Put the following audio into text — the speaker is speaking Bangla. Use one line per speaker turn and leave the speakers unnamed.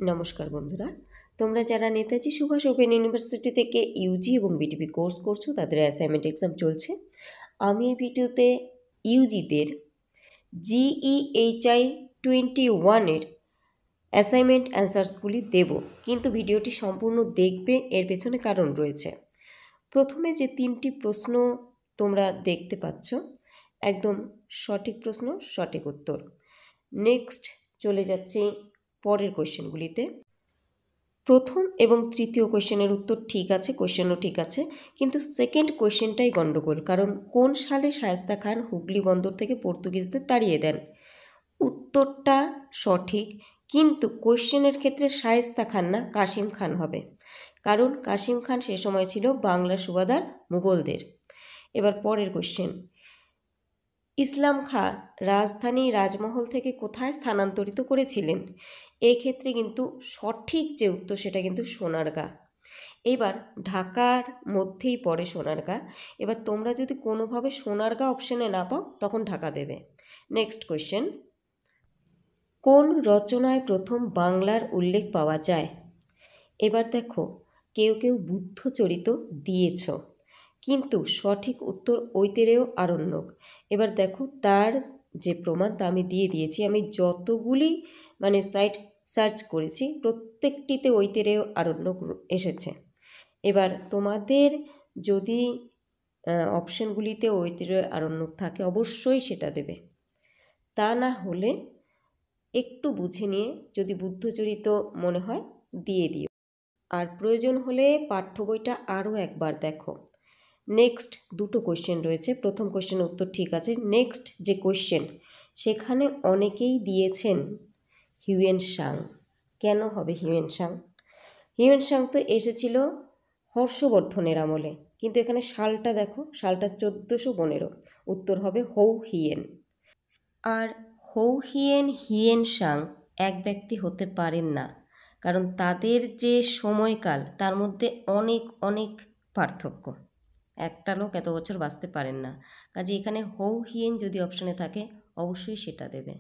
নমস্কার বন্ধুরা, তোমরা যারা নেতাজি সুভাষ ওপেন ইউনিভার্সিটি থেকে ইউজি এবং বিটিপি কোর্স করছো তাদের অ্যাসাইনমেন্ট এক্সাম চলছে। আমি এই ভিডিওতে ইউজিদের GEHI 21-এর অ্যাসাইনমেন্ট অ্যান্সার্সগুলি দেব, কিন্তু ভিডিওটি সম্পূর্ণ দেখবে, এর পেছনে কারণ রয়েছে। প্রথমে যে 3টি প্রশ্ন তোমরা দেখতে পাচ্ছ, একদম সঠিক প্রশ্ন, সঠিক উত্তর। নেক্সট চলে যাচ্ছি পরের কোয়েশ্চেনগুলিতে। প্রথম এবং তৃতীয় কোয়েশ্চেনের উত্তর ঠিক আছে, কোয়েশ্চেনও ঠিক আছে, কিন্তু সেকেন্ড কোয়েশ্চেনটাই গণ্ডগোল। কারণ কোন সালে শায়েস্তা খান হুগলি বন্দর থেকে পর্তুগিজদের তাড়িয়ে দেন? উত্তরটা সঠিক, কিন্তু কোয়েশ্চেনের ক্ষেত্রে শায়েস্তা খান না, কাসিম খান হবে। কারণ কাসিম খান সে সময় ছিল বাংলা সুবাদার মুঘলদের। এবার পরের কোয়েশ্চেন, ইসলাম খাঁ রাজধানী রাজমহল থেকে কোথায় স্থানান্তরিত করেছিলেন? এক্ষেত্রে কিন্তু সঠিক যে উত্তর সেটা কিন্তু সোনারগাঁ। এবার ঢাকার মধ্যেই পড়ে সোনারগাঁ। এবার তোমরা যদি কোনোভাবে সোনারগাঁ অপশানে না পাও তখন ঢাকা দেবে। নেক্সট কোয়েশ্চেন, কোন রচনায় প্রথম বাংলার উল্লেখ পাওয়া যায়? এবার দেখো, কেউ কেউ বুদ্ধচরিত দিয়েছ, কিন্তু সঠিক উত্তর ঐতেরেয় আরণ্যক। এবার দেখো, তার যে প্রমাণ তা আমি দিয়ে দিয়েছি। আমি যতগুলি সাইট সার্চ করেছি প্রত্যেকটিতে ঐতেরেয় আরণ্যক এসেছে। এবার তোমাদের যদি অপশানগুলিতে ঐতেরেয় আরণ্যক থাকে অবশ্যই সেটা দেবে, তা না হলে একটু বুঝে নিয়ে যদি বুদ্ধচরিত মনে হয় দিয়ে দিও। আর প্রয়োজন হলে পাঠ্য বইটা আরও একবার দেখো। নেক্সট দুটো কোয়েশ্চেন রয়েছে, প্রথম কোয়েশ্চেনের উত্তর ঠিক আছে। নেক্সট যে কোয়েশ্চেন, সেখানে অনেকেই দিয়েছেন হিউয়েন সাং। কেন হবে হিউয়েন সাং? হিউয়েন সাং তো এসেছিল হর্ষবর্ধনের আমলে, কিন্তু এখানে সালটা দেখো, সালটা 1415। উত্তর হবে হৌ হিয়েন। আর হৌ হিয়েন, হিয়েন সাং এক ব্যক্তি হতে পারেন না, কারণ তাদের যে সময়কাল তার মধ্যে অনেক অনেক পার্থক্য। একটা লোক এত বছর বাঁচতে পারেন না, কাজে এখানে হৌ হিয়েন যদি অপশানে থাকে অবশ্যই সেটা দেবে।